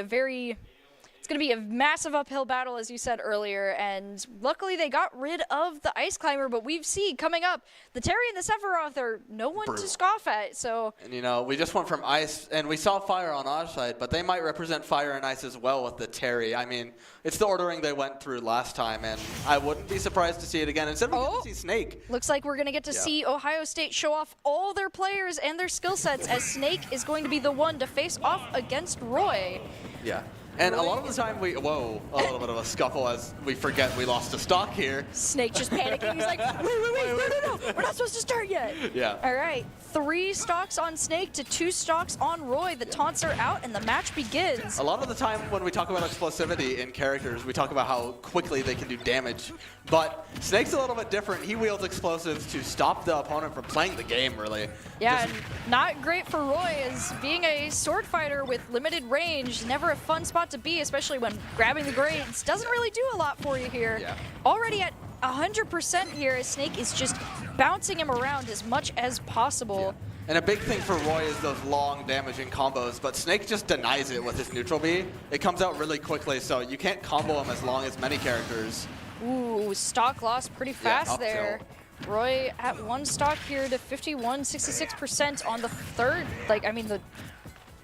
it's going to be a massive uphill battle, as you said earlier, and luckily they got rid of the Ice Climber, but we've seen coming up, the Terry and the Sephiroth are no one to scoff at, so... And, you know, we just went from Ice, and we saw Fire on our side, but they might represent Fire and Ice as well with the Terry. I mean, it's the ordering they went through last time, and I wouldn't be surprised to see it again. Instead, we get to see Snake. Looks like we're going to get to see Ohio State show off all their players and their skill sets, as Snake is going to be the one to face off against Roy. Yeah. And a lot of the time a little bit of a scuffle as we forget we lost a stock here. Snake just panicking. He's like, wait, no, we're not supposed to start yet. Yeah. All right, 3 stocks on Snake to 2 stocks on Roy. The taunts are out and the match begins. A lot of the time when we talk about explosivity in characters, we talk about how quickly they can do damage. But Snake's a little bit different. He wields explosives to stop the opponent from playing the game, really. Yeah, and not great for Roy, as being a sword fighter with limited range, never a fun spot to be, especially when grabbing the grades doesn't really do a lot for you here. Yeah. Already at 100% here, as Snake is just bouncing him around as much as possible. Yeah. And a big thing for Roy is those long damaging combos, but Snake just denies it with his neutral B. It comes out really quickly, so you can't combo him as long as many characters. Ooh, stock loss pretty fast there. Roy at 1 stock here to 66% on the third. The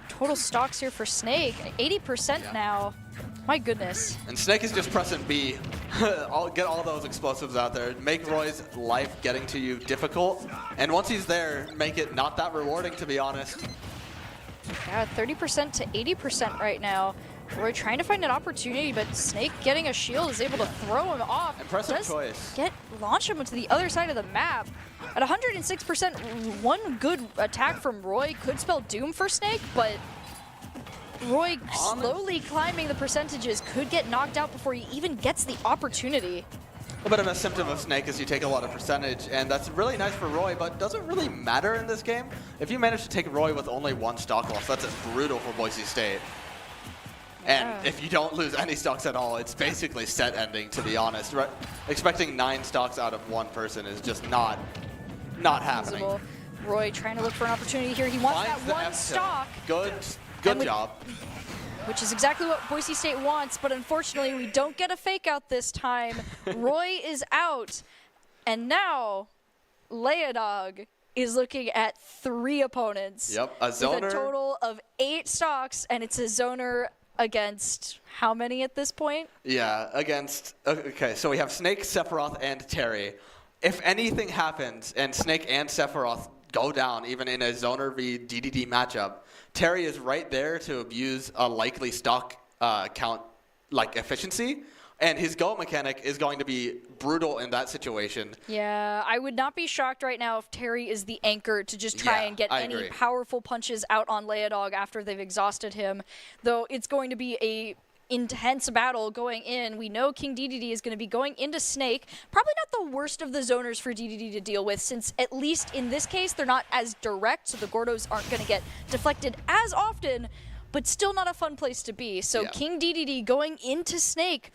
total stocks here for Snake, 80% now. My goodness. And Snake is just pressing B. Get all those explosives out there. Make Roy's life getting to you difficult. And once he's there, make it not that rewarding, to be honest. Yeah, 30% to 80% right now. Roy trying to find an opportunity, but Snake getting a shield is able to throw him off. Impressive choice. Launch him to the other side of the map. At 106%, one good attack from Roy could spell doom for Snake, but Roy slowly climbing the percentages could get knocked out before he even gets the opportunity. A bit of a symptom of Snake is you take a lot of percentage, and that's really nice for Roy, but doesn't really matter in this game. If you manage to take Roy with only 1 stock loss, that's brutal for Boise State. And if you don't lose any stocks at all, it's basically set ending, to be honest. Right? Expecting 9 stocks out of 1 person is just not happening. Roy trying to look for an opportunity here. He wants that 1 stock. Good job. Which is exactly what Boise State wants, but unfortunately we don't get a fake out this time. Roy is out. And now, Leodog is looking at 3 opponents. Yep, a zoner. With a total of 8 stocks, and it's a zoner against how many at this point? Yeah, against... Okay, so we have Snake, Sephiroth, and Terry. If anything happens and Snake and Sephiroth go down, even in a zoner v DDD matchup, Terry is right there to abuse a likely stock count, efficiency. And his go mechanic is going to be brutal in that situation. Yeah, I would not be shocked right now if Terry is the anchor to just try and get any powerful punches out on Leodog after they've exhausted him. Though it's going to be a intense battle going in. We know King DDD is going to be going into Snake. Probably not the worst of the zoners for DDD to deal with, since at least in this case they're not as direct, so the Gordos aren't going to get deflected as often. But still not a fun place to be. So King DDD going into Snake,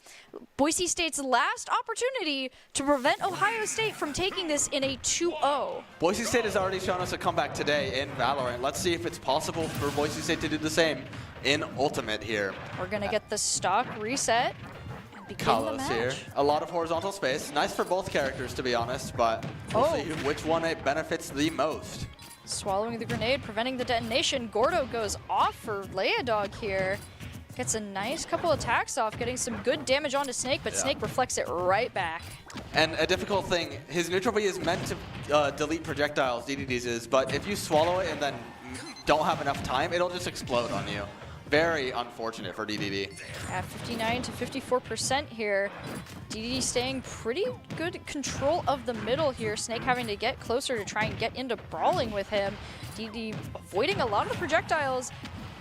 Boise State's last opportunity to prevent Ohio State from taking this in a 2-0. Boise State has already shown us a comeback today in Valorant. Let's see if it's possible for Boise State to do the same in Ultimate here. We're going to get the stock reset and begin the match. Here. A lot of horizontal space. Nice for both characters, to be honest, but we'll see which one it benefits the most. Swallowing the grenade, preventing the detonation. Gordo goes off for Leodog here. Gets a nice couple attacks off, getting some good damage onto Snake, but Snake reflects it right back. And a difficult thing, his neutral B is meant to delete projectiles, DDD's is, but if you swallow it and then don't have enough time, it'll just explode on you. Very unfortunate for DDD. At 59 to 54% here. DDD staying pretty good control of the middle here. Snake having to get closer to try and get into brawling with him. DDD avoiding a lot of the projectiles.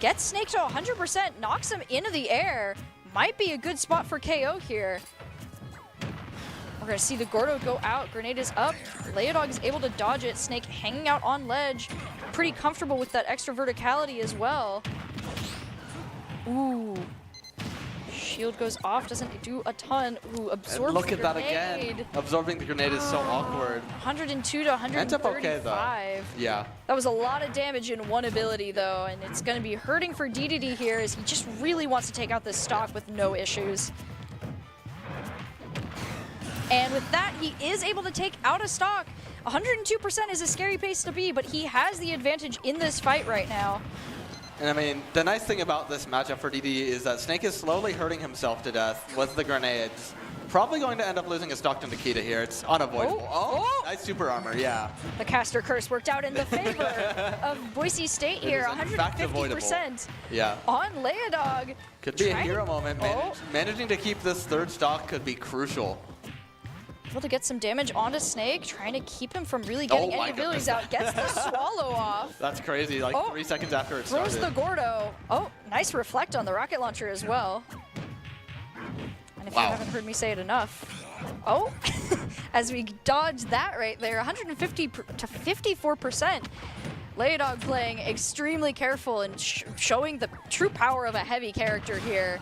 Gets Snake to 100%, knocks him into the air. Might be a good spot for KO here. We're going to see the Gordo go out. Grenade is up. Leodog is able to dodge it. Snake hanging out on ledge. Pretty comfortable with that extra verticality as well. Ooh. Shield goes off, doesn't do a ton. Ooh, absorb look the at grenade. That again. Absorbing the grenade is so awkward. 102 to 135. Ends up okay, though. Yeah. That was a lot of damage in one ability, though, and it's going to be hurting for DDD here as he just really wants to take out this stock with no issues. And with that, he is able to take out a stock. 102% is a scary pace to be, but he has the advantage in this fight right now. And I mean, the nice thing about this matchup for DD is that Snake is slowly hurting himself to death with the grenades. Probably going to end up losing his stock to Nikita here. It's unavoidable. Nice super armor, yeah. The caster curse worked out in the favor of Boise State here. 150% on Leodog. Could be a hero moment. Managing to keep this third stock could be crucial. Able to get some damage onto Snake, trying to keep him from really getting any abilities out. Gets the swallow off. That's crazy, like 3 seconds after it started. Throws the Gordo. Oh, nice reflect on the rocket launcher as well. And if you haven't heard me say it enough. Oh, as we dodge that right there, 150 to 54%. Leodog playing extremely careful and showing the true power of a heavy character here.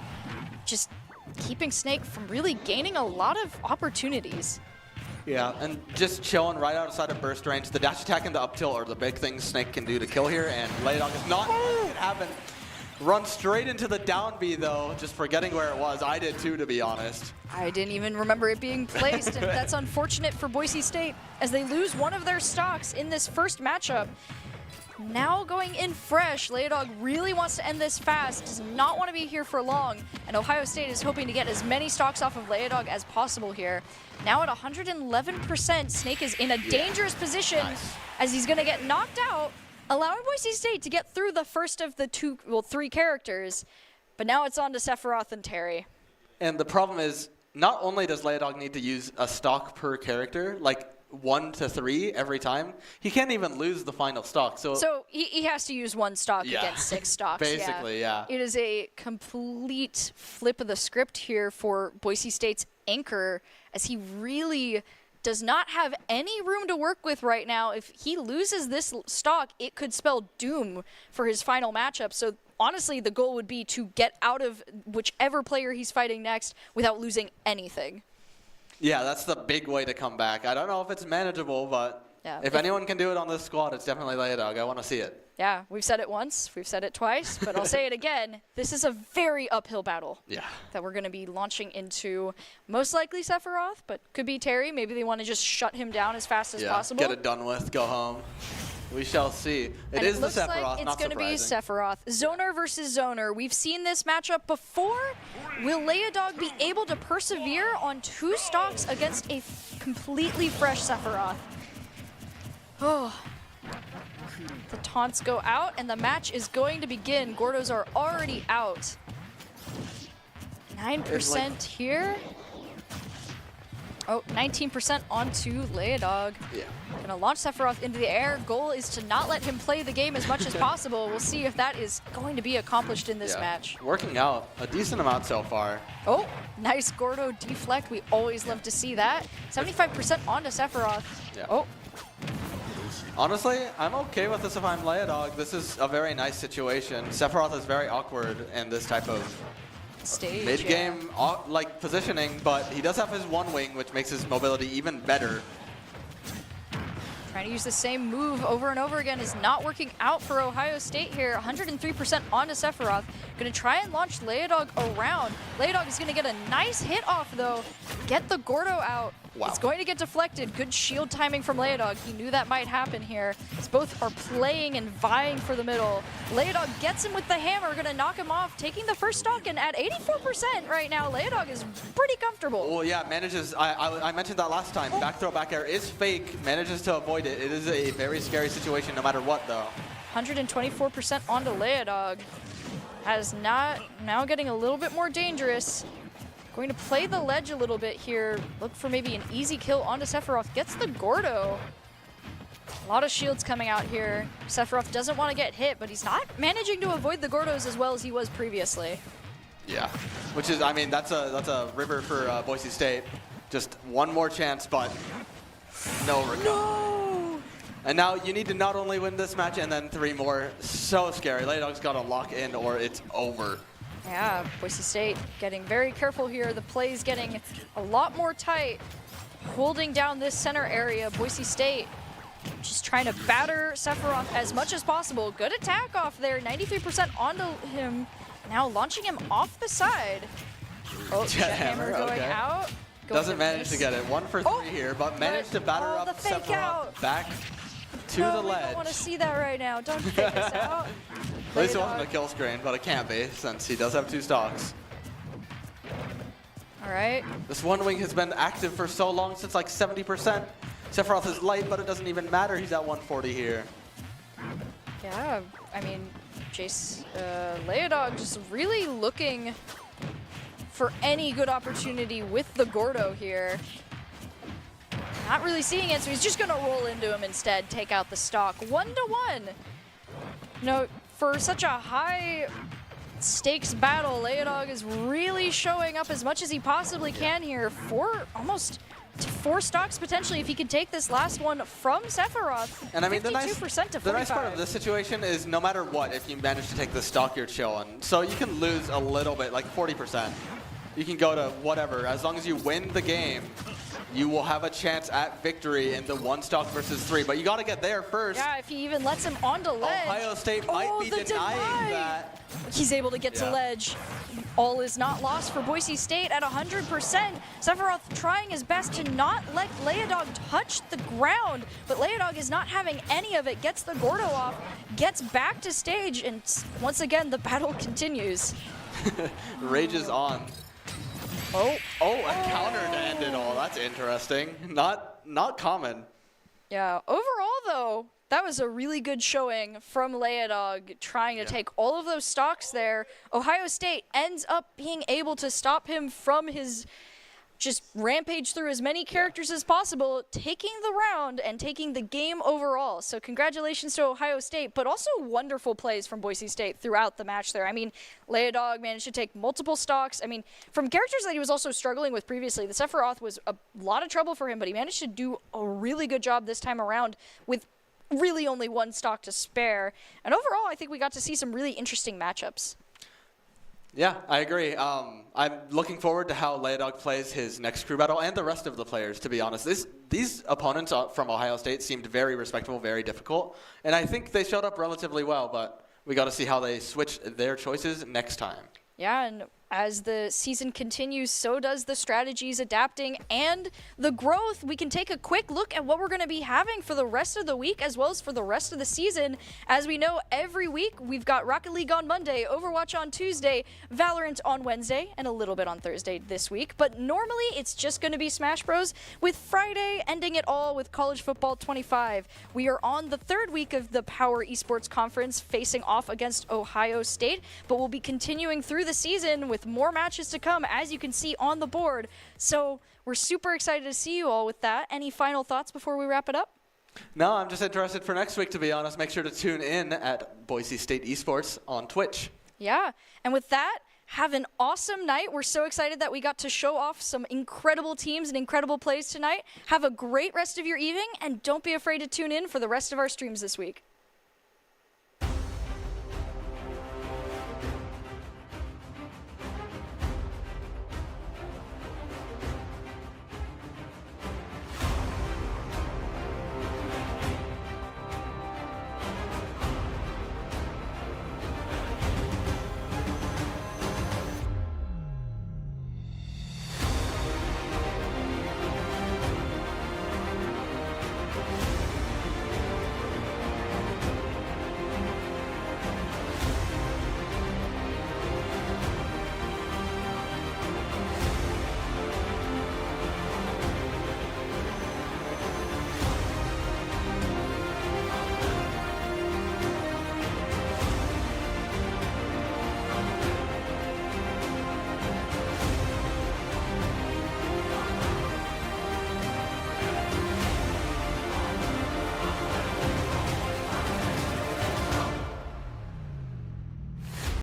Just keeping Snake from really gaining a lot of opportunities. Yeah, and just chilling right outside of burst range. The dash attack and the up tilt are the big things Snake can do to kill here, and Leodog is not making it happen. Run straight into the down B, though, just forgetting where it was. I did too, to be honest. I didn't even remember it being placed, and that's unfortunate for Boise State as they lose one of their stocks in this first matchup. Now going in fresh, Leodog really wants to end this fast, does not want to be here for long, and Ohio State is hoping to get as many stocks off of Leodog as possible here. Now at 111%, Snake is in a dangerous position as he's going to get knocked out, allowing Boise State to get through the first of the 3 characters, but now it's on to Sephiroth and Terry. And the problem is, not only does Leodog need to use a stock per character, like 1 to 3 every time, he can't even lose the final stock. So he has to use 1 stock against 6 stocks. Basically, yeah. It is a complete flip of the script here for Boise State's anchor, as he really does not have any room to work with right now. If he loses this stock, it could spell doom for his final matchup. So honestly, the goal would be to get out of whichever player he's fighting next without losing anything. Yeah, that's the big way to come back. I don't know if it's manageable, but if anyone can do it on this squad, it's definitely Leodog. I want to see it. Yeah, we've said it once, we've said it twice, but I'll say it again. This is a very uphill battle that we're going to be launching into. Most likely Sephiroth, but could be Terry. Maybe they want to just shut him down as fast as possible. Get it done with, go home. We shall see. It is the Sephiroth, it's going to be Sephiroth. Zoner versus Zoner. We've seen this matchup before. Will Leodog be able to persevere on 2 stocks against a completely fresh Sephiroth? Oh. The taunts go out, and the match is going to begin. Gordos are already out. 9% here. Oh, 19% onto Leodog. Yeah. Gonna launch Sephiroth into the air. Goal is to not let him play the game as much as possible. We'll see if that is going to be accomplished in this match. Working out a decent amount so far. Oh, nice Gordo deflect. We always love to see that. 75% onto Sephiroth. Yeah. Oh. Honestly, I'm okay with this if I'm Leodog. This is a very nice situation. Sephiroth is very awkward in this type of Stage, mid-game like positioning, but he does have his one wing, which makes his mobility even better. Trying to use the same move over and over again is not working out for Ohio State here. 103% onto Sephiroth. Going to try and launch Leodog around. Leodog is going to get a nice hit off, though. Get the Gordo out. Wow. It's going to get deflected. Good shield timing from Leodog. He knew that might happen here. As both are playing and vying for the middle. Leodog gets him with the hammer. Going to knock him off. Taking the first stock, and at 84% right now, Leodog is pretty comfortable. Oh yeah, manages, I mentioned that last time. Back throw, back air is fake. Manages to avoid it. It is a very scary situation no matter what, though. 124% onto Leodog. Has not, now getting a little bit more dangerous. Going to play the ledge a little bit here. Look for maybe an easy kill onto Sephiroth. Gets the Gordo. A lot of shields coming out here. Sephiroth doesn't want to get hit, but he's not managing to avoid the Gordos as well as he was previously. Yeah, which is, I mean, that's a river for Boise State. Just one more chance, but no recovery. No! And now you need to not only win this match and then 3 more. So scary. Leodog's got to lock in or it's over. Yeah, Boise State getting very careful here. The play's getting a lot more tight. Holding down this center area. Boise State just trying to batter Sephiroth as much as possible. Good attack off there. 93% onto him. Now launching him off the side. Oh, Jet Hammer going out. Doesn't manage to get it. 1 for 3 here, but managed to batter up Sephiroth back to the ledge. I don't want to see that right now. Don't fake us out. At least it wasn't a kill screen, but it can't be since he does have 2 stocks. All right. This one wing has been active for so long, since like 70%. Sephiroth is light, but it doesn't even matter. He's at 140 here. Yeah, I mean, Leodog just really looking for any good opportunity with the Gordo here. Not really seeing it, so he's just going to roll into him instead, take out the stock. 1-1. You know, for such a high stakes battle, Leodog is really showing up as much as he possibly can here. Almost 4 stocks potentially if he can take this last one from Sephiroth. And I mean, the nice 45. part of this situation is no matter what, if you manage to take the stock, you're chilling. So you can lose a little bit, like 40%. You can go to whatever. As long as you win the game, you will have a chance at victory in the 1 stock versus 3. But you got to get there first. Yeah, if he even lets him onto ledge. Ohio State might be denying that. He's able to get to ledge. All is not lost for Boise State at 100%. Sephiroth trying his best to not let Leodog touch the ground, but Leodog is not having any of it. Gets the Gordo off, gets back to stage, and once again, the battle continues. Rages on. Oh, a counter to end it all. That's interesting. Not common. Yeah, overall though, that was a really good showing from Leodog trying to take all of those stocks there. Ohio State ends up being able to stop him from his just rampage through as many characters as possible, taking the round and taking the game overall. So congratulations to Ohio State, but also wonderful plays from Boise State throughout the match there. I mean, Leodog managed to take multiple stocks. I mean, from characters that he was also struggling with previously, the Sephiroth was a lot of trouble for him, but he managed to do a really good job this time around with really only 1 stock to spare. And overall, I think we got to see some really interesting matchups. Yeah, I agree. I'm looking forward to how Leodog plays his next crew battle and the rest of the players, to be honest. These opponents from Ohio State seemed very respectable, very difficult, and I think they showed up relatively well, but we got to see how they switch their choices next time. Yeah, and as the season continues, so does the strategies adapting and the growth. We can take a quick look at what we're going to be having for the rest of the week as well as for the rest of the season. As we know, every week we've got Rocket League on Monday, Overwatch on Tuesday, Valorant on Wednesday, and a little bit on Thursday this week. But normally it's just going to be Smash Bros, with Friday ending it all with College Football 25. We are on the 3rd week of the Power Esports Conference facing off against Ohio State, but we'll be continuing through the season with with more matches to come, as you can see on the board. So we're super excited to see you all with that. Any final thoughts before we wrap it up? No, I'm just interested for next week, to be honest. Make sure to tune in at Boise State Esports on Twitch. Yeah, and with that, have an awesome night. We're so excited that we got to show off some incredible teams and incredible plays tonight. Have a great rest of your evening, and don't be afraid to tune in for the rest of our streams this week.